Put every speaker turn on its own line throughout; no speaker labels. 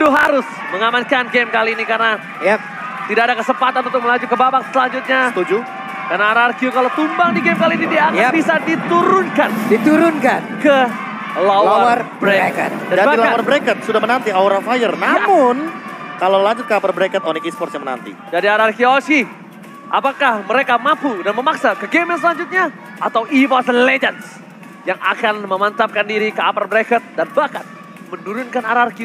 harus mengamankan game kali ini karena tidak ada kesempatan untuk melaju ke babak selanjutnya.
Setuju.
Karena RRQ kalau tumbang di game kali ini dia akan bisa diturunkan ke lower bracket.
Dan di lower bracket sudah menanti Aura Fire. Namun kalau lanjut ke upper bracket Onyx Esports yang menanti.
Jadi RRQ Oshi, apakah mereka mampu dan memaksa ke game yang selanjutnya? Atau EVOS Legends yang akan memantapkan diri ke upper bracket dan bahkan menurunkan RRQ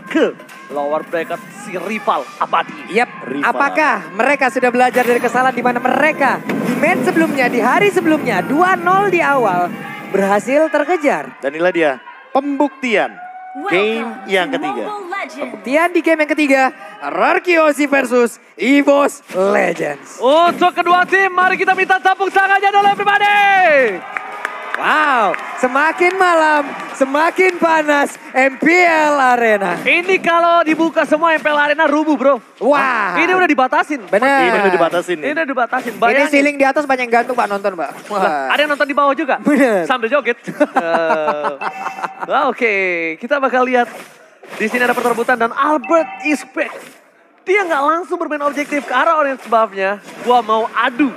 ke lower bracket si rival abadi.
Apakah mereka sudah belajar dari kesalahan di mana mereka di match sebelumnya, di hari sebelumnya 2-0 di awal berhasil terkejar.
Dan inilah dia pembuktian game yang ketiga.
Pembuktian di game yang ketiga, RRQ Oshi versus EVOS Legends.
Untuk kedua tim, mari kita minta tepuk tangannya dulu everybody.
Wow, semakin malam, semakin panas MPL Arena.
Ini kalau dibuka semua MPL Arena rubuh bro.
Wah.
Ini udah dibatasin.
Bener.
Ini udah dibatasin nih.
Ini udah dibatasin.
Ini
Bayangin.
ceiling di atas banyak yang gantung Pak, nonton Pak. Wah.
Ada yang nonton di bawah juga.
Bener.
Sambil joget. Oke, kita bakal lihat. Di sini ada perterbutan dan Albert is back. Dia nggak langsung bermain objektif ke arah Orange buff-nya. Gua mau adu.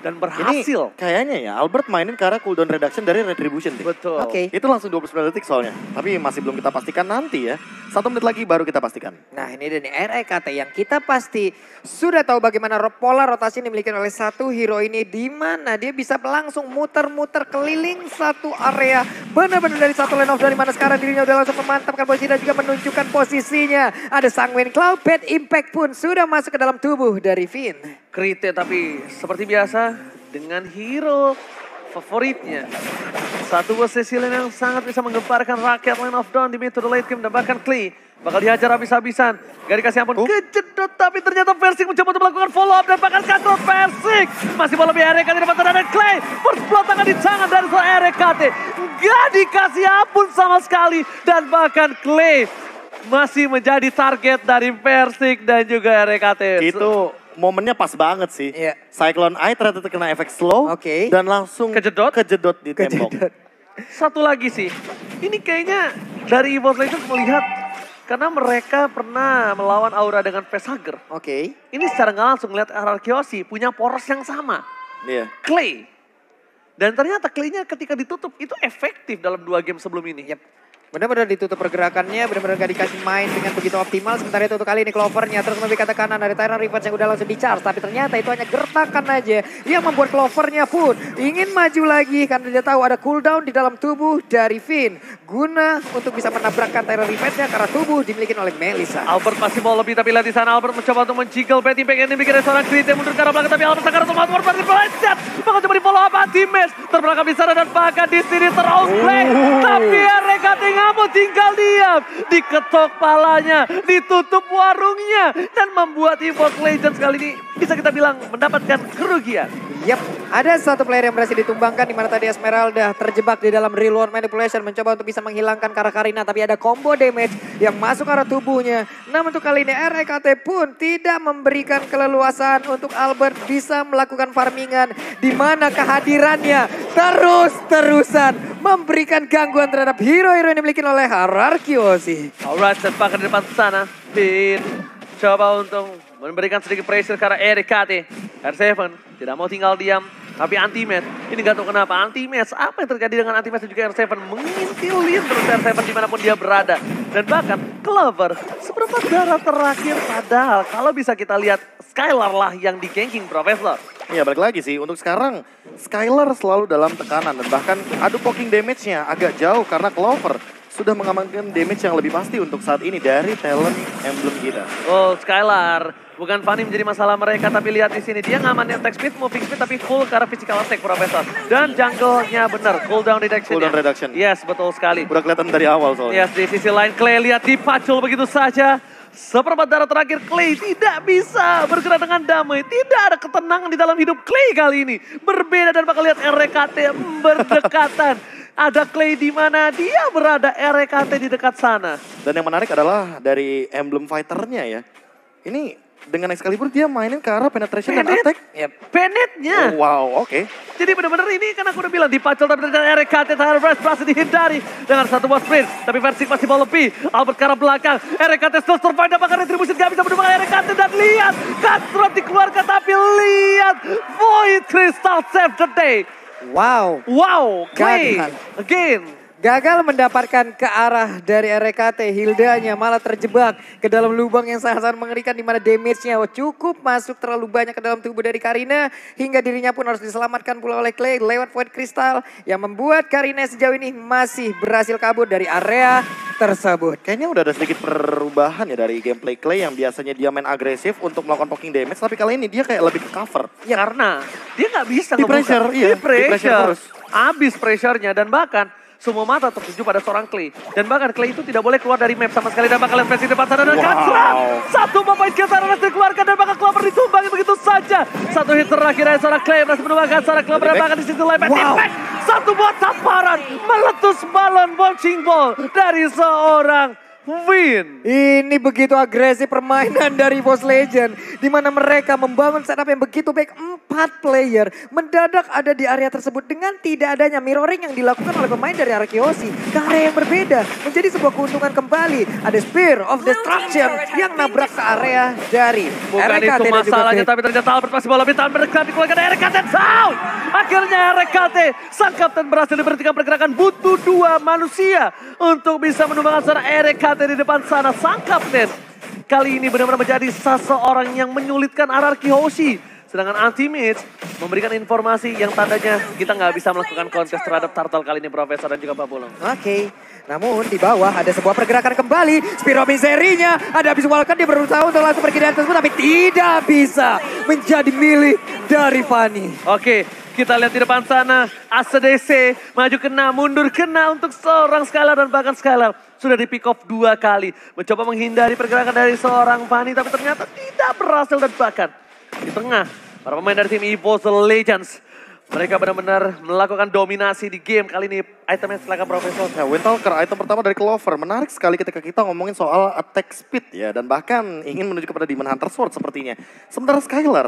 Dan berhasil.
Ini kayaknya ya Albert mainin ke arah cooldown reduction dari Retribution.
Betul.
Oke.
Itu langsung 29 detik soalnya. Tapi masih belum kita pastikan nanti ya. 1 menit lagi baru kita pastikan.
Nah ini dia nih REKT yang kita pasti sudah tahu bagaimana pola rotasi yang dimiliki oleh satu hero ini. Di mana dia bisa langsung muter-muter keliling satu area. Benar-benar dari satu lane of dari mana sekarang dirinya udah langsung memantapkan posisi dan juga menunjukkan posisinya. Ada Sanguine Cloud, Bad Impact pun sudah masuk ke dalam tubuh dari Finn.
Krite tapi seperti biasa dengan hero favoritnya. Satu posisi lane yang sangat bisa menggemparkan rakyat Lane of Dawn di mid to the late game dan bahkan Clay bakal dihajar habis-habisan. Gak dikasih ampun, kejedot tapi ternyata Versik mencoba untuk melakukan follow up dan bahkan katrol Versik. Masih bola RKT di depan dan Clay. First blood tangan di tangan dari RKT. Gak dikasih ampun sama sekali dan bahkan Clay masih menjadi target dari Versik dan juga RKT.
Itu momennya pas banget sih. Cyclone Eye ternyata terkena efek slow. Dan langsung kejedot di tembok.
Satu lagi sih. Ini kayaknya dari EVOS Legends melihat. Karena mereka pernah melawan Aura dengan Facehugger. Ini secara nggak langsung lihat RRQ Oshi punya poros yang sama. Clay. Dan ternyata Clay-nya ketika ditutup itu efektif dalam 2 game sebelum ini.
Benar-benar ditutup pergerakannya, benar-benar gak dikasih main dengan begitu optimal. Sementara itu untuk kali ini Clovernya terus memiliki kata kanan dari Tyrant Revenge yang udah langsung di-charge. Tapi ternyata itu hanya gertakan aja yang membuat Clovernya pun ingin maju lagi. Karena dia tahu ada cooldown di dalam tubuh dari Finn. Guna untuk bisa menabrakkan Tyrant Revenge-nya karena tubuh dimiliki oleh Melissa.
Albert masih mau lebih tapi lihat di sana Albert mencoba untuk menjiggle Bad Impact yang dibikin seorang Krite mundur ke arah belakang. Tapi Albert sekarang untuk Outward berarti pelecet. Bakal coba di follow up anti-match. Terbelakang di sana dan bahkan di sini ter-outplay. Tapi RKT nggak mau tinggal diam. Diketok palanya, ditutup warungnya. Dan membuat EVOS Legends kali ini bisa kita bilang mendapatkan kerugian.
Ada satu player yang berhasil ditumbangkan di mana tadi Esmeralda terjebak di dalam real world manipulation mencoba untuk bisa menghilangkan Karina tapi ada combo damage yang masuk ke arah tubuhnya. Namun untuk kali ini REKT pun tidak memberikan keleluasan untuk Albert bisa melakukan farmingan di mana kehadirannya terus-terusan memberikan gangguan terhadap hero-hero yang dimiliki oleh RRQ Oshi.
Alright, setback di depan sana. Finn coba untuk memberikan sedikit pressure ke arah RKT. R7 tidak mau tinggal diam. Tapi anti-match, ini gak tahu kenapa. Anti-match, apa yang terjadi dengan anti-match dan juga R7 mengintilin terus R7 dimanapun dia berada. Dan bahkan Clover seberapa darah terakhir. Padahal kalau bisa kita lihat Skylar lah yang di-ganking Profesor.
Iya balik lagi sih, untuk sekarang Skylar selalu dalam tekanan. Dan bahkan adu poking damage-nya agak jauh karena Clover sudah mengamankan damage yang lebih pasti untuk saat ini dari talent emblem kita.
Oh, Skylar, bukan Fanny menjadi masalah mereka, tapi lihat di sini dia ngamanin attack speed, moving speed, tapi full ke arah physical attack Profesor. Dan jungle-nya benar, cooldown reduction.
Cooldown reduction.
Yes, betul sekali.
Udah kelihatan dari awal soalnya.
Yes, di sisi lain Clay lihat dipacul begitu saja. Seperempat darah terakhir Clay tidak bisa bergerak dengan damai. Tidak ada ketenangan di dalam hidup Clay kali ini. Berbeda dan bakal lihat RKT berdekatan. Ada Clay di mana dia berada, RKT di dekat sana.
Dan yang menarik adalah dari emblem fighternya ya. Ini dengan Excalibur dia mainin ke arah penetration dan attack.
Bennett-nya.
Oh, wow, oke.
Jadi benar-benar ini kan aku udah bilang dipacul tapi ternyata RKT Tyler Fresh berhasil dihindari dengan satu buah sprint. Tapi Versik masih mau lebih. Albert ke arah belakang. RKT still survive dapatkan retribution gak bisa menemukan RKT dan lihat. Cutthroat dikeluarkan tapi lihat. Void Crystal save the day.
Wow.
Wow, Clay
Gagal.
again.
Gagal mendapatkan ke arah dari RKT, Hildanya malah terjebak ke dalam lubang yang sangat-sangat mengerikan di mana damage-nya cukup masuk terlalu banyak ke dalam tubuh dari Karina hingga dirinya pun harus diselamatkan pula oleh Clay lewat Void Crystal yang membuat Karina sejauh ini masih berhasil kabur dari area tersebut.
Kayaknya udah ada sedikit perubahan ya dari gameplay Clay yang biasanya dia main agresif untuk melakukan poking damage. Tapi kali ini dia kayak lebih ke cover.
Ya karena dia nggak bisa
Di
ngebuka.
pressure, iya.
Di pressure.
Di pressure terus.
Abis pressure-nya dan bahkan semua mata tertuju pada seorang Clay. Dan bahkan Clay itu tidak boleh keluar dari map sama sekali. Dan bakal lihat di depan sana dan Kacrang. Satu pemain kita harus dikeluarkan dan bakal Clover ditumbangi begitu saja. Satu hit terakhir dari seorang Clay berhasil menumbangkan seorang Clover dan bahkan di situ live impact. Satu buat tamparan meletus balon bouncing ball dari seorang Win.
Ini begitu agresif permainan dari Boss Legend. Di mana mereka membangun setup yang begitu baik. 4 player mendadak ada di area tersebut dengan tidak adanya mirroring yang dilakukan oleh pemain dari Arkeosi. Ke area yang berbeda menjadi sebuah keuntungan kembali. Ada Spear of Destruction yang nabrak ke area dari
Bukan
RKT
itu
dan juga
masalahnya,
Fate.
tapi ternyata Albert masih bola pintar bergerak dikeluarkan dari RKT down. Akhirnya RKT, sang kapten berhasil diberhentikan pergerakan, butuh 2 manusia untuk bisa menumbangkan seorang RKT di depan sana. Sang kapten kali ini benar-benar menjadi seseorang yang menyulitkan RRQ Hoshi. Sedangkan Ultimate memberikan informasi yang tandanya kita nggak bisa melakukan kontes terhadap Turtle kali ini, Profesor dan juga Babulong.
Oke, namun di bawah ada sebuah pergerakan kembali. Spear of Misery-nya ada visualkan, dia berusaha untuk langsung pergi dari tersebut tapi tidak bisa menjadi milik dari Fanny.
Oke, kita lihat di depan sana. ACDC maju kena, mundur kena untuk seorang Skylar dan bahkan Skylar sudah di pick off 2 kali. Mencoba menghindari pergerakan dari seorang Fanny tapi ternyata tidak berhasil dan bahkan di tengah para pemain dari tim EVOS Legends. Mereka benar-benar melakukan dominasi di game kali ini. Itemnya silakan Profesor.
Ya, Windtalker item pertama dari Clover. Menarik sekali ketika kita ngomongin soal attack speed ya. Dan bahkan ingin menuju kepada Demon Hunter Sword sepertinya. Sementara Skylar,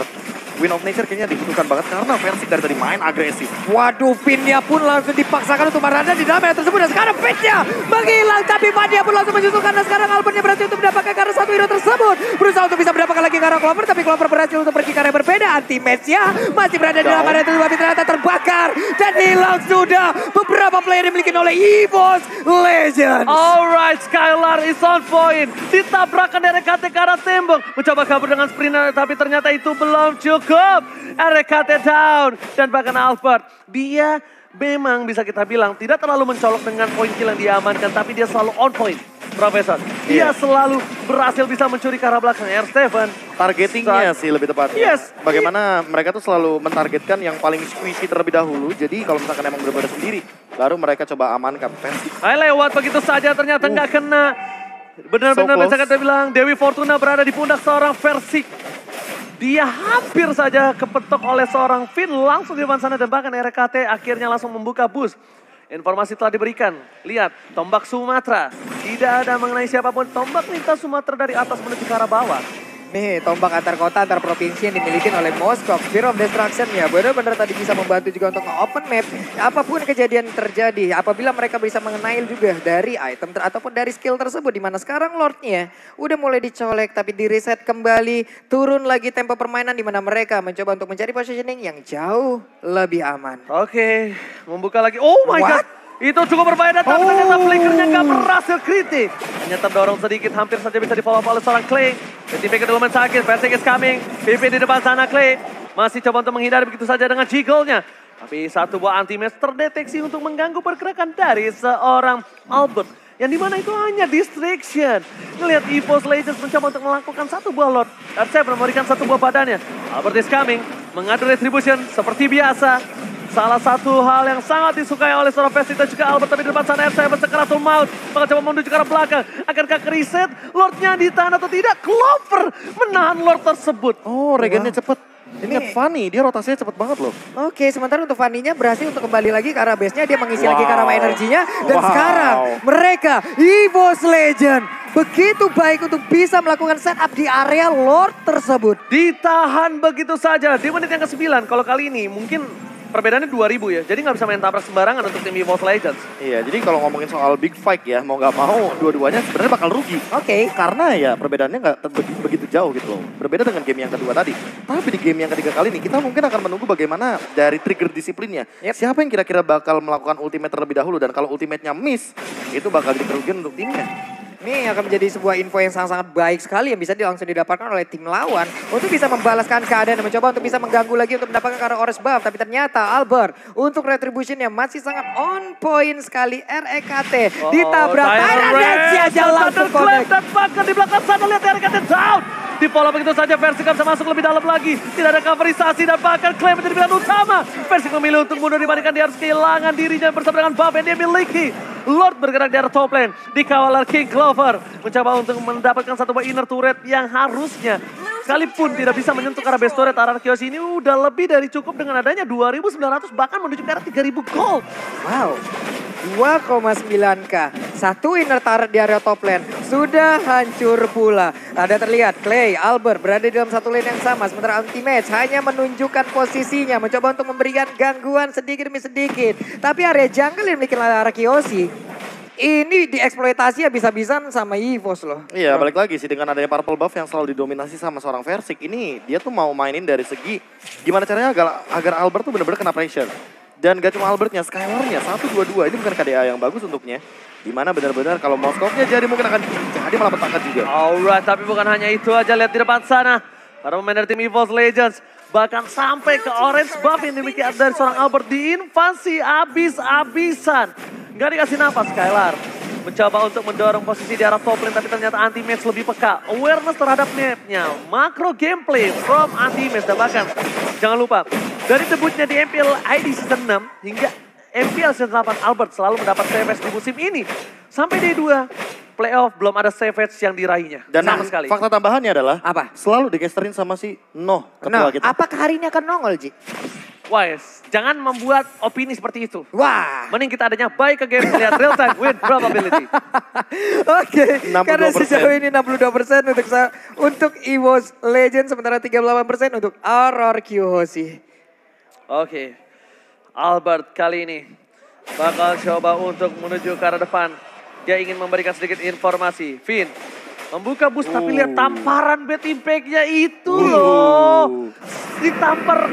Wind of Nature kayaknya dibutuhkan banget karena Versik dari tadi main agresif.
Waduh, Finnya pun langsung dipaksakan untuk berada di dalam area tersebut. Dan sekarang Finnya menghilang, tapi Fanny pun langsung menyusulkan. Dan sekarang Albertnya berhasil untuk mendapatkan karena satu hero tersebut. Berusaha untuk bisa mendapatkan lagi karena Clover, tapi Clover berhasil untuk pergi ke area berbeda. Anti-match-nya masih berada di dalam area tersebut, tapi ternyata terbakar. Dan hilang sudah beberapa player dimiliki oleh EVOS Legends.
Alright, Skylar is on point. Ditabrakkan dari RKT ke arah tembok. Mencoba kabur dengan sprint, tapi ternyata itu belum cukup. RKT down. Dan bahkan Albert, dia memang bisa kita bilang tidak terlalu mencolok dengan poin kill yang diamankan. Tapi dia selalu on point, Profesor. Dia selalu berhasil bisa mencuri ke arah belakang. R7.
Targetingnya sih lebih tepatnya.
Yes.
Bagaimana mereka tuh selalu mentargetkan yang paling squishy terlebih dahulu. Jadi kalau misalkan emang benar-benar sendiri, baru mereka coba amankan Versik.
Lewat begitu saja ternyata nggak kena. Benar-benar
So
bisa kita bilang Dewi Fortuna berada di pundak seorang Versik. Dia hampir saja kepetok oleh seorang Finn langsung di depan sana dan bahkan RKT akhirnya langsung membuka boost. Informasi telah diberikan. Lihat, tombak Sumatera. Tidak ada mengenai siapapun. Tombak lintas Sumatera dari atas menuju ke arah bawah.
Nih, tombak antar kota, antar provinsi yang dimiliki oleh Moskov. Spear of Destruction ya benar-benar tadi bisa membantu juga untuk open map. Apapun kejadian terjadi, apabila mereka bisa mengenail juga dari item ataupun dari skill tersebut. Dimana sekarang Lordnya udah mulai dicolek tapi di reset kembali. Turun lagi tempo permainan dimana mereka mencoba untuk mencari positioning yang jauh lebih aman.
Oke, membuka lagi. Oh my God. Itu cukup berbahaya tapi ternyata flickernya gak berhasil kritik. Hanya terdorong sedikit, hampir saja bisa di-follow up oleh seorang Clay. Tim ke duluan sakit, Versik is coming. PP di depan sana Clay. Masih coba untuk menghindari begitu saja dengan jiggle-nya. Tapi satu buah anti-match terdeteksi untuk mengganggu pergerakan dari seorang Albert. Yang dimana itu hanya distraction. Ngelihat EVOS Legends mencoba untuk melakukan satu buah Lord. R7 memberikan satu buah badannya. Albert is coming, mengadu retribution seperti biasa. Salah satu hal yang sangat disukai oleh seorang Versik dan juga Albert. Tapi di depan sana R7 bersekeratul maut. Maka coba menuju ke arah belakang. Akankah reset? Lordnya ditahan atau tidak? Clover menahan Lord tersebut.
Oh, regennya cepet. Ingat Fanny, dia rotasinya cepet banget loh.
Oke, sementara untuk Fanny-nya berhasil untuk kembali lagi ke arah base-nya. Dia mengisi lagi ke arah
Wow.
energinya. Dan
Wow.
sekarang mereka, EVOS Legend, begitu baik untuk bisa melakukan setup di area Lord tersebut.
Ditahan begitu saja di menit yang ke-9. Kalau kali ini mungkin perbedaannya 2000 ya. Jadi nggak bisa main tabrak sembarangan untuk tim EVOS Legends.
Iya, jadi kalau ngomongin soal big fight ya, mau nggak mau dua-duanya sebenarnya bakal rugi.
Oke.
Karena ya perbedaannya nggak begitu jauh gitu loh. Berbeda dengan game yang kedua tadi. Tapi di game yang ketiga kali ini kita mungkin akan menunggu bagaimana dari trigger disiplinnya.
Yep.
Siapa yang kira-kira bakal melakukan ultimate terlebih dahulu. Dan kalau ultimate-nya miss, itu bakal jadi kerugian untuk timnya.
Ini akan menjadi sebuah info yang sangat-sangat baik sekali yang bisa langsung didapatkan oleh tim lawan untuk bisa membalaskan keadaan dan mencoba untuk bisa mengganggu lagi untuk mendapatkan ke arah Orange Buff. Tapi ternyata Albert untuk retribution yang masih sangat on point sekali. REKT ditabrak. Tyrant Dance aja langsung connect.
Dan bahkan di belakang sana lihat RKT down. Di pola begitu saja Versik bisa masuk lebih dalam lagi. Tidak ada coverisasi dan bahkan klaim menjadi pilihan utama. Versik memilih untuk mundur dibandingkan dia harus kehilangan dirinya bersama dengan buff yang dia miliki. Lord bergerak di arah top lane. Dikawal oleh King Clover. Mencoba untuk mendapatkan satu buah inner turret yang harusnya sekalipun tidak bisa menyentuh ke arah base turret. Arah Kyoshi ini udah lebih dari cukup dengan adanya 2.900 bahkan menuju ke arah 3.000 gold.
Wow. 2,9k. Satu inner turret di area top lane sudah hancur pula. Ada terlihat Clay, Albert berada di dalam satu lane yang sama. Sementara Anti-Match hanya menunjukkan posisinya. Mencoba untuk memberikan gangguan sedikit demi sedikit. Tapi area jungle yang dimiliki oleh arah Kyoshi ini dieksploitasi habis-habisan sama EVOS loh.
Iya, balik lagi sih dengan adanya purple buff yang selalu didominasi sama seorang Versik. Ini dia tuh mau mainin dari segi gimana caranya agar Albert tuh benar-benar kena pressure. Dan gak cuma Albertnya, Skylarnya 1-2-2 ini bukan KDA yang bagus untuknya. Dimana benar-benar kalau Moskownya jadi mungkin akan jadi malah petakan juga.
Alright, tapi bukan hanya itu aja. Lihat di depan sana. Para pemain dari tim EVOS Legends. Bahkan sampai ke orange buff yang dimiliki dari seorang Albert. Diinvasi abis-abisan. Gak dikasih napas Skylar. Mencoba untuk mendorong posisi di arah top lane. Tapi ternyata Anti-Match lebih peka. Awareness terhadap mapnya. Makro gameplay from Anti-Match. Dan bahkan jangan lupa. Dari debutnya di MPL ID Season 6 hingga MPL Season 8 Albert selalu mendapat Savage di musim ini. Sampai D2 playoff belum ada Savage yang diraihnya.
Dan
sama sekali.
fakta tambahannya adalah
Apa?
selalu dicasterin sama si Noh,
Nah,
ketua kita.
apakah hari ini akan nongol, Ji?
Wise, jangan membuat opini seperti itu.
Wah.
Mending kita adanya buy ke game, lihat real time win probability.
Oke, karena
62%.
sejauh ini 62% untuk EVOS Legend, sementara 38% untuk RRQ Hoshi.
Oke, Albert kali ini bakal coba untuk menuju ke arah depan. Dia ingin memberikan sedikit informasi. Finn membuka boost tapi lihat tamparan bad impact-nya itu loh. Ditampar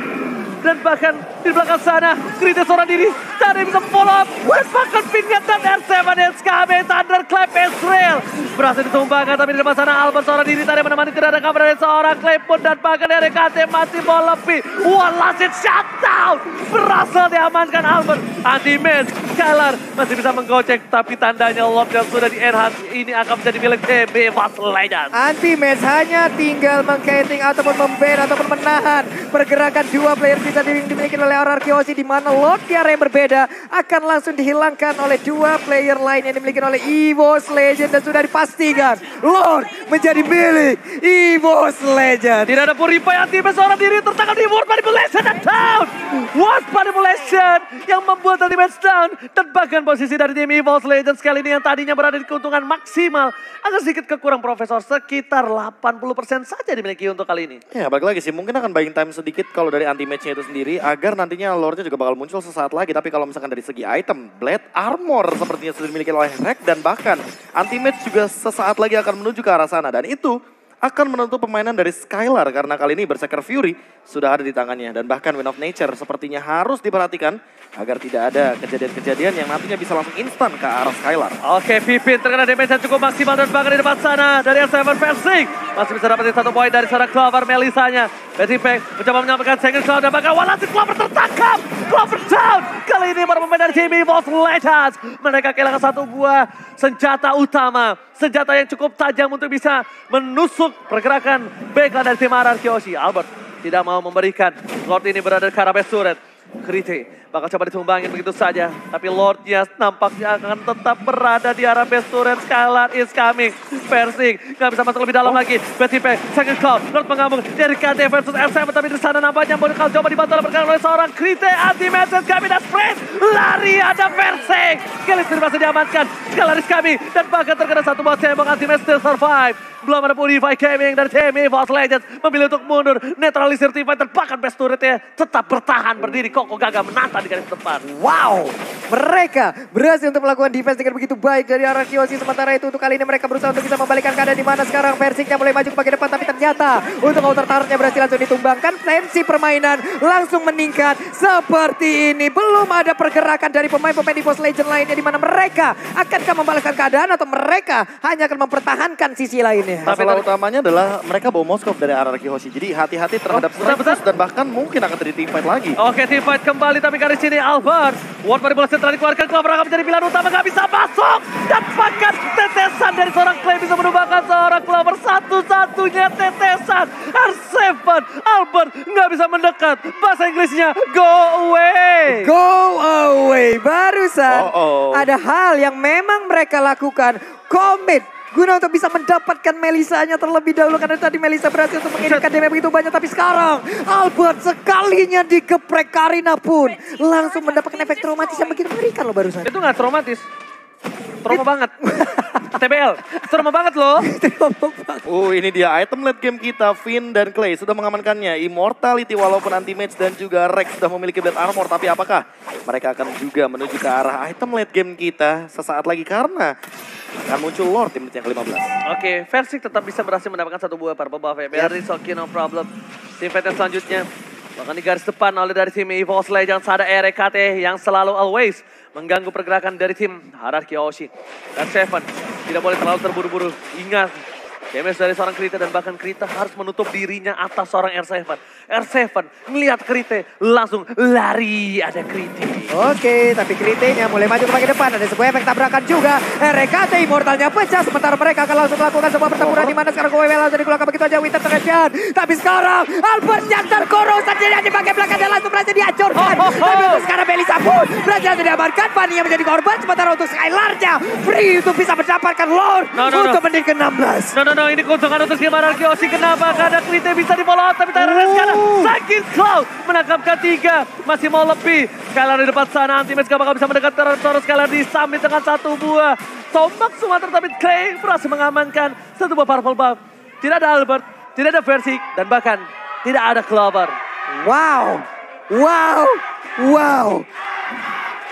dan bahkan di belakang sana Kritis seorang diri. Tak ada yang bisa follow up. Dan bahkan Finn dan R7 SKB Thunderclap Ezreal berhasil ditumbangkan tapi di depan sana Albert seorang diri. Tadi menemani tidak ada kabar dari seorang Claypon dan bahkan dari KT masih mau lebih. One last hit shutdown. Berhasil diamankan Albert. Anti-Match Skylar masih bisa menggocek tapi tandanya Lord yang sudah di-enhance ini akan menjadi milik TB EVOS Legends.
Anti-Match hanya tinggal mengkiting ataupun memban ataupun menahan pergerakan dua player bisa dimiliki oleh RRQ Hoshi, di mana Lord di area yang berbeda akan langsung dihilangkan oleh dua player lain yang dimiliki oleh EVOS Legend dan sudah dipastikan Lord menjadi milik EVOS Legend.
Tidak ada purify Anti-Match seorang diri tertangkap di World Manipulation dan down. World Manipulation yang membuat Anti-Match down. Dan bahkan posisi dari tim EVOS Legends kali ini yang tadinya berada di keuntungan maksimal. Agak sedikit kekurang Profesor, sekitar 80% saja dimiliki untuk kali ini.
Ya balik lagi sih, mungkin akan buying time sedikit kalau dari anti-match-nya itu sendiri. Agar nantinya lore-nya juga bakal muncul sesaat lagi. Tapi kalau misalkan dari segi item, Blade Armor sepertinya sudah dimiliki oleh Rek. Dan bahkan anti-match juga sesaat lagi akan menuju ke arah sana. Dan itu akan menutup permainan dari Skylar. Karena kali ini Berserker Fury sudah ada di tangannya. Dan bahkan Wind of Nature sepertinya harus diperhatikan agar tidak ada kejadian-kejadian yang nantinya bisa langsung instan ke arah Skylar.
Oke, Pipin terkena damage yang cukup maksimal dan bahkan di depan sana dari S7 Versing. Masih bisa dapetin satu poin dari seorang Clover Melisanya. Betipack mencoba menyampaikan Single Cloud dan bahkan Walasin Clover tertangkap. Clover down. Kali ini para pemain dari tim EVOS Legends. Mereka kehilangan satu buah senjata utama. Senjata yang cukup tajam untuk bisa menusuk pergerakan backline dari tim RRQ Hoshi. Albert tidak mau memberikan. Lord ini berada di arah base turret. Krite bakal coba ditumbangin begitu saja. Tapi Lordnya nampaknya akan tetap berada di arah base turret. Skylar is coming. Versing nggak bisa masuk lebih dalam lagi. Betipe, second call. Lord mengamuk dari KT versus R7. Tapi di sana nampaknya Bodekal coba dibantu oleh seorang Krite. Anti-message kami dan sprint. Lari ada Versing. Kelis masih diamankan. Skylar is coming. Dan bahkan terkena satu buah tembok anti-message still survive. Belum ada Purify Gaming dari tim EVOS Legends memilih untuk mundur. Netralisir T5 dan bahkan best turretnya tetap bertahan berdiri. Koko Gaga menantang di garis depan.
Wow, mereka berhasil untuk melakukan defense dengan begitu baik dari arah Kyoshi. Sementara itu untuk kali ini mereka berusaha untuk bisa membalikkan keadaan di mana sekarang Versingnya mulai maju ke bagian depan. Tapi ternyata untuk counter turretnya berhasil langsung ditumbangkan. Tensi permainan langsung meningkat seperti ini. Belum ada pergerakan dari pemain-pemain EVOS Legends lainnya di mana mereka akankah membalikkan keadaan atau mereka hanya akan mempertahankan sisi lainnya.
Masalah utamanya adalah mereka bawa Moskov dari arah Kyoshi. Jadi hati-hati terhadap Strikers dan bahkan mungkin akan terjadi teamfight lagi.
Oke, teamfight kembali tapi kali sini Albert. Ward manipulasi telah dikeluarkan. Clover akan menjadi pilihan utama, gak bisa masuk. Dan bahkan tetesan dari seorang Clay bisa menumbangkan seorang Clover. Satu-satunya tetesan. R7, Albert gak bisa mendekat. Bahasa Inggrisnya, go away.
Go away. Barusan ada hal yang memang mereka lakukan. Commit. Guna untuk bisa mendapatkan Melisanya terlebih dahulu. Karena tadi Melisa berhasil untuk mengirimkan damage begitu banyak. Tapi sekarang Albert sekalinya dikeprek Karina pun langsung mendapatkan efek traumatis yang begitu mengerikan loh barusan.
Itu gak traumatis. Trauma banget. TBL, trauma banget loh.
Ini dia item late game kita. Finn dan Clay sudah mengamankannya. Immortality walaupun anti-mage dan juga Rex sudah memiliki Blade Armor. Tapi apakah mereka akan juga menuju ke arah item late game kita sesaat lagi? Karena akan muncul Lord di menit yang ke-15.
Oke, Versing tetap bisa berhasil mendapatkan satu buah purple buff ya. Very okay, no problem. Tim fight yang selanjutnya. Bahkan di garis depan oleh dari tim EVOS Legends ada RKT yang selalu always mengganggu pergerakan dari tim Hierarchy Hoshi. Dan Seven tidak boleh terlalu terburu-buru. Ingat, damage dari seorang Krita dan bahkan Krita harus menutup dirinya atas seorang R7. R7 melihat Krite langsung lari, ada Krite.
Oke, tapi Krite-nya mulai maju ke bagian depan. Ada sebuah efek tabrakan juga. RKT Immortalnya pecah. Sementara mereka akan langsung melakukan sebuah pertempuran di mana sekarang Kowe langsung dikeluarkan begitu aja. Winter terkejar. Tapi sekarang Albert yang terkurung sendirian di bagian belakang dan langsung berhasil dihancurkan. Tapi untuk sekarang Melisa pun berhasil diamankan. Fanny yang menjadi korban. Sementara untuk Skylar-nya free untuk bisa mendapatkan Lord untuk menit ke-16.
No, ini keuntungan untuk gimana Kyoshi. Kenapa? Karena Krite bisa di follow up tapi Tyrant sekarang sakit Cloud menangkapkan 3. Masih mau lebih. Skylar di depan sana. Anti-Mage gak bakal bisa mendekat terus. Skylar disambit dengan satu buah tombak Sumatera. Tapi Clay berhasil mengamankan satu buah purple buff. Tidak ada Albert. Tidak ada Versing. Dan bahkan tidak ada Clover.
Wow.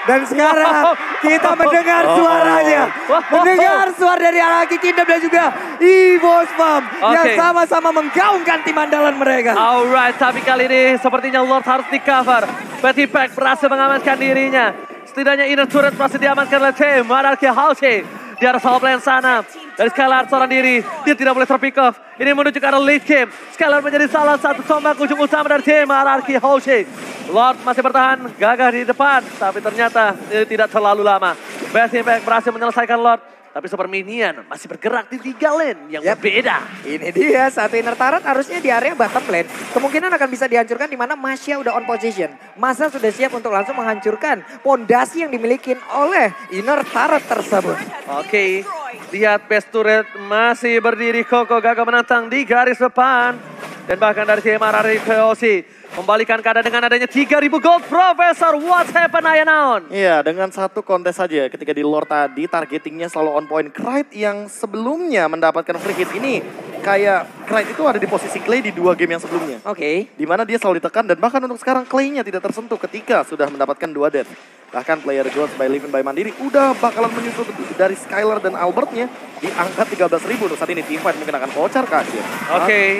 Dan sekarang kita mendengar suaranya. Mendengar suara dari Araki Kingdom dan juga EVOS Fam. Yang sama-sama menggaungkan tim andalan mereka.
Alright, tapi kali ini sepertinya Lord harus di cover. Betty Pack berhasil mengamankan dirinya. Setidaknya inner turret berhasil diamankan oleh tim Hierarchy Hoshi. Di arah salah plan sana. Dari Skylar seorang diri. Dia tidak boleh terpick off. Ini menuju ke arah late game. Skylar menjadi salah satu tombak ujung utama dari tim Hierarchy Hoshi. Lord masih bertahan. Gagah di depan. Tapi ternyata ini tidak terlalu lama. Best Impact berhasil menyelesaikan Lord. Tapi Super Minion masih bergerak di 3 lane yang berbeda.
Ini dia satu inner turret harusnya di area bottom lane. Kemungkinan akan bisa dihancurkan di mana Masya udah on position. Masa sudah siap untuk langsung menghancurkan pondasi yang dimiliki oleh inner turret tersebut.
Oke, lihat best turret masih berdiri. Koko Gaga menantang di garis depan. Dan bahkan dari tim Hierarchy Hoshi membalikan keadaan dengan adanya 3.000 gold. Profesor, what's happen Ayanaon?
Iya, dengan satu kontes saja ketika di Lord tadi targetingnya selalu on point. Krite yang sebelumnya mendapatkan free hit ini kayak Krite itu ada di posisi Clay di 2 game yang sebelumnya.
Oke.
Di mana dia selalu ditekan dan bahkan untuk sekarang Clay-nya tidak tersentuh ketika sudah mendapatkan 2 death. Bahkan player goals by Living by Mandiri udah bakalan menyusul dari Skylar dan Albertnya di angka 13.000 untuk saat ini. Teamfight mungkin akan kocar kaki.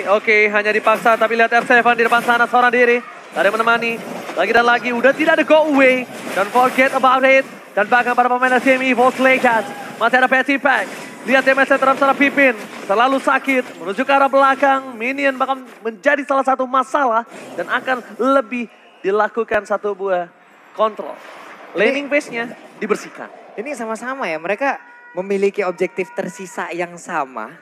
Oke, hanya dipaksa tapi lihat R7 di depan sana seorang diri. Ada menemani, lagi dan lagi udah tidak ada go away. Don't forget about it. Dan bahkan para pemain tim EVOS Legends masih ada Betty Pack. Lihat damage terhadap seorang Pipin, terlalu sakit, menuju ke arah belakang. Minion bakal menjadi salah satu masalah dan akan lebih dilakukan satu buah kontrol. Laning phase-nya dibersihkan.
Ini sama-sama ya, mereka memiliki objektif tersisa yang sama.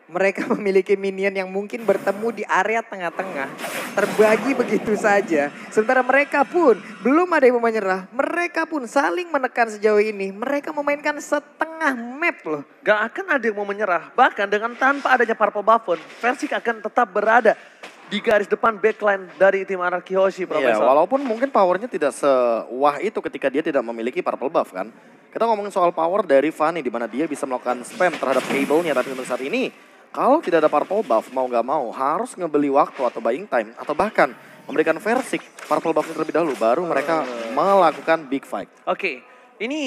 mereka memiliki minion yang mungkin bertemu di area tengah-tengah. Terbagi begitu saja. Sementara mereka pun belum ada yang mau menyerah. Mereka pun saling menekan sejauh ini. Mereka memainkan setengah map loh.
Gak akan ada yang mau menyerah. Bahkan dengan tanpa adanya purple buff pun, Versik akan tetap berada di garis depan backline dari tim Anarchy Hoshi,
Iya,
Profesor.
walaupun mungkin powernya tidak sewah itu ketika dia tidak memiliki purple buff kan. Kita ngomongin soal power dari Fanny di mana dia bisa melakukan spam terhadap cable-nya. Tapi untuk saat ini, kalau tidak ada purple buff, mau gak mau harus ngebeli waktu atau buying time. Atau bahkan memberikan Versik purple buff terlebih dahulu, baru mereka melakukan big fight.
Oke, ini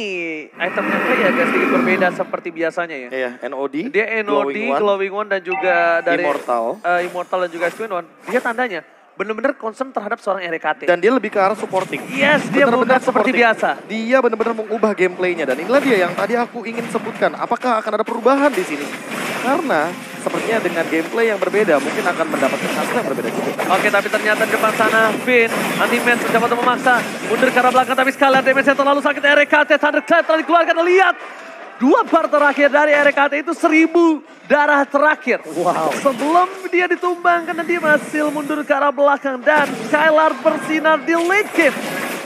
itemnya Clay agak sedikit berbeda seperti biasanya ya.
Iya, NOD,
Dia NOD,
Glowing One,
Glowing One dan juga dari
Immortal.
Immortal dan juga Twin One. Dia tandanya benar-benar concern terhadap seorang RKT.
Dan dia lebih ke arah supporting.
Yes, dia
Benar-benar
bukan seperti
supporting.
biasa.
Dia benar-benar mengubah gameplaynya dan inilah dia yang tadi aku ingin sebutkan. Apakah akan ada perubahan di sini? Karena sepertinya dengan gameplay yang berbeda mungkin akan mendapatkan hasil yang berbeda juga.
Oke, tapi ternyata di depan sana Finn, anti-match mencoba untuk memaksa. Mundur ke arah belakang tapi sekali damage-nya terlalu sakit. RKT Thunderclap telah dikeluarkan. Lihat, 2 bar terakhir dari RKT itu 1000 darah terakhir.
Wow.
Sebelum dia ditumbangkan dan dia berhasil mundur ke arah belakang. Dan Skylar bersinar di late game.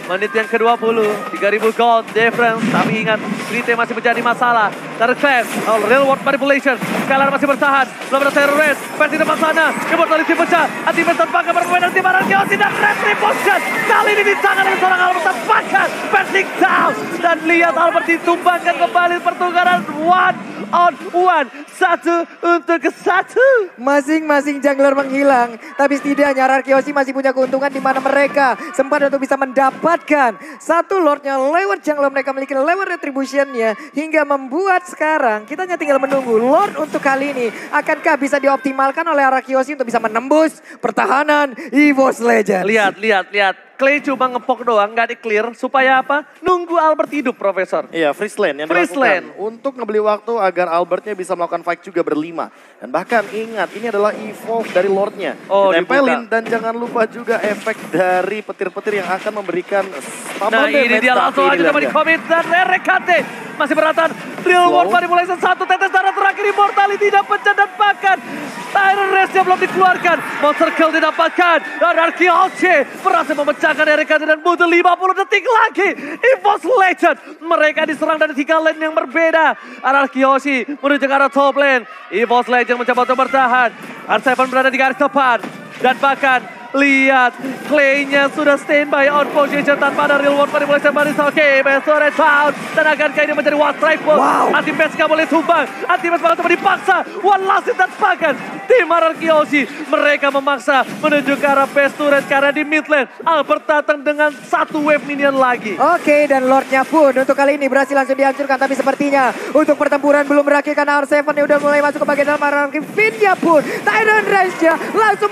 Menit yang ke-20, 3000 gold difference. Tapi ingat, Brite masih menjadi masalah. Thunderclap, real world manipulation. Skylar masih bertahan, belum ada terrorist. Versi depan sana, Immortality pecah. Anti-match terpakai bermain tim Anarchy Hoshi dan Retribution. Kali ini di tangan dari seorang Albert terpakai. Versi down. Dan lihat Albert ditumbangkan kembali pertukaran 1-on-1. 1 untuk ke 1.
Masing-masing jungler menghilang. Tapi setidaknya Anarchy Hoshi masih punya keuntungan di mana mereka sempat untuk bisa mendapatkan satu lordnya lewat jungler mereka memiliki lewat retributionnya. Hingga membuat sekarang kita hanya tinggal menunggu lord untuk kali ini. Akankah bisa dioptimalkan oleh Anarchy Hoshi untuk bisa menembus pertahanan EVOS Legends.
Lihat. Clay cuma ngepok doang, nggak di-clear. Supaya apa? Nunggu Albert hidup, Profesor.
Iya, freeze lane yang
Freeze
dilakukan
lane.
untuk ngebeli waktu agar Albertnya bisa melakukan fight juga berlima. Dan bahkan ingat, ini adalah evolve dari Lordnya.
Oh,
ditempelin
dibuka.
dan jangan lupa juga efek dari petir-petir yang akan memberikan
Nah ini dia langsung aja coba di-commit dan RKT masih beratan. Real World Manipulation 1 tetes darah terakhir Immortality tidak pecah dan bahkan Tyrant Race-nya belum dikeluarkan. Monster Kill didapatkan. Anarchy Hoshi berhasil memecahkan RKT dan butuh 50 detik lagi. EVOS Legend mereka diserang dari 3 lane yang berbeda. Anarchy Hoshi menuju ke arah top lane. EVOS Legend mencoba untuk bertahan. R7 berada di garis depan. Dan bahkan lihat, Clay-nya sudah standby on position tanpa ada real world manipulation baris. Oke, Besore down. Dan akankah ini menjadi one tribal?
Wow.
Anti-match gak boleh tumbang. Anti-match bakal coba dipaksa. One last hit dan bahkan tim Anarchy Hoshi mereka memaksa menuju ke arah base turret karena di mid lane Albert datang dengan 1 wave minion lagi.
Oke, dan Lordnya pun untuk kali ini berhasil langsung dihancurkan. Tapi sepertinya untuk pertempuran belum berakhir karena R7 yang udah mulai masuk ke bagian dalam Anarchy. Finn-nya pun, Tyrant Rise-nya langsung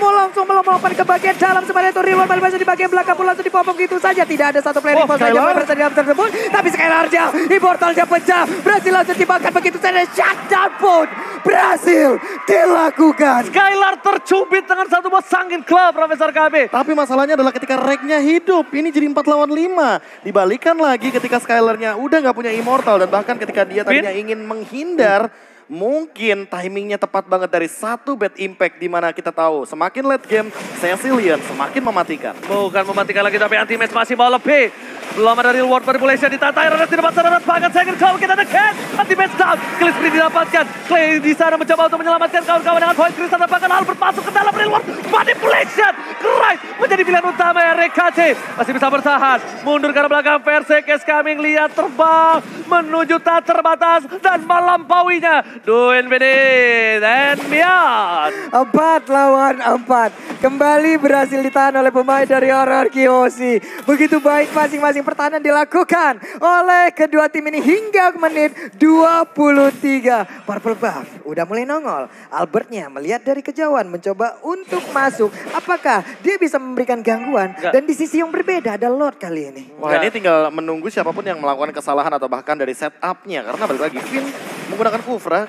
melompat ke bagian dalam. Sebenarnya itu real manipulation di bagian belakang pun langsung dipopok gitu saja. Tidak ada satu player Immortal saja yang berada di dalam tersebut. Tapi Skylar-nya, Immortal-nya pecah. Berhasil langsung dibakar begitu saja. Shutdown pun berhasil dilakukan.
Skylar tercubit dengan satu buah sangin club, Profesor KB.
Tapi masalahnya adalah ketika Rek-nya hidup, ini jadi 4 lawan 5. Dibalikan lagi ketika Skylar-nya udah gak punya Immortal. Dan bahkan ketika dia tadinya ingin menghindar, mungkin timingnya tepat banget dari satu bad impact di mana kita tahu semakin late game, Cecilion semakin mematikan.
Bukan mematikan lagi tapi anti-match masih mau lebih. Belum ada real world manipulation di tata air di depan sana dan bahkan second call kita dekat. Anti-match down, kill spree didapatkan. Clay di sana mencoba untuk menyelamatkan kawan-kawan dengan point crystal dan bahkan Albert masuk ke dalam real world manipulation. Right, menjadi pilihan utama RKT. Masih bisa bertahan, mundur ke arah belakang. Versik is coming, lihat terbang menuju tak terbatas dan melampauinya. Duin Bedin and beyond.
4 lawan 4. Kembali berhasil ditahan oleh pemain dari Anarchy Hoshi. Begitu baik masing-masing pertahanan dilakukan oleh kedua tim ini hingga menit 23. Purple buff udah mulai nongol. Albertnya melihat dari kejauhan mencoba untuk masuk. Apakah dia bisa memberikan gangguan?
Enggak.
Dan di sisi yang berbeda ada Lord kali ini.
Wah, ini tinggal menunggu siapapun yang melakukan kesalahan atau bahkan dari setupnya. Karena balik lagi, Finn menggunakan Kufra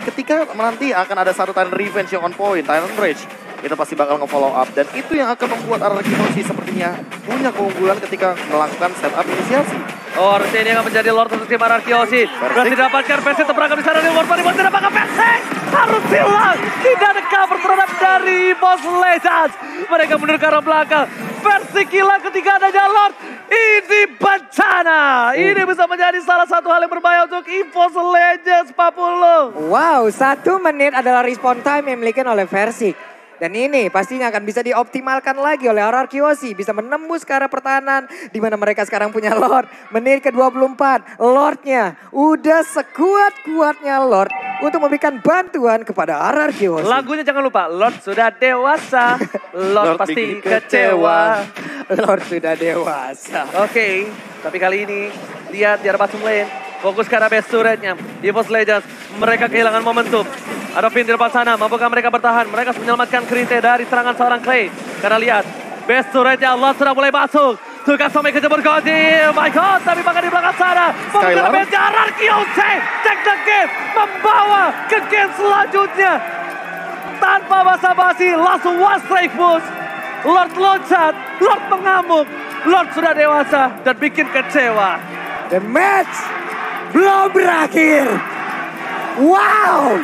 ketika nanti akan ada satu Tyrant Revenge yang on point, Tyrant Rage. Itu pasti bakal nge-follow up. Dan itu yang akan membuat Anarchy Hoshi sepertinya punya keunggulan ketika melakukan setup inisiasi.
Oh, harusnya ini akan menjadi Lord untuk tim Ararkiosi. Berhasil didapatkan Persi terperangkap di sana di World Money. Tidak pakai Persi. Harus hilang. Tidak ada cover terhadap dari Boss Legends. Mereka mundur ke arah belakang. Persi hilang ketika adanya Lord. Ini bencana. Ini bisa menjadi salah satu hal yang berbahaya untuk EVOS Legends, Pak Pulung.
Wow, 1 menit adalah respawn time yang dimiliki oleh Versik. Dan ini pastinya akan bisa dioptimalkan lagi oleh Ararkiosi. Bisa menembus ke arah pertahanan. Di mana mereka sekarang punya Lord. Menit ke-24. Lordnya udah sekuat-kuatnya Lord. Untuk memberikan bantuan kepada Ararkiosi.
Lagunya jangan lupa. Lord sudah dewasa. Lord pasti kecewa.
Lord sudah dewasa.
Oke, tapi kali ini lihat di arah bottom lane. Fokus ke arah base turretnya. EVOS Legends, mereka kehilangan momentum. Ada Finn di depan sana, mampukah mereka bertahan? Mereka menyelamatkan Krite dari serangan seorang Clay. Karena lihat, base turretnya Allah sudah mulai masuk. Suka sampai kejebur Godi. Oh my God, tapi bahkan di belakang sana. Mampukah base Ararkiosi. Take the game, membawa ke game selanjutnya. Tanpa basa-basi, langsung one strike push. Lord loncat, Lord mengamuk. Lord sudah dewasa dan bikin kecewa.
The match belum berakhir. Wow.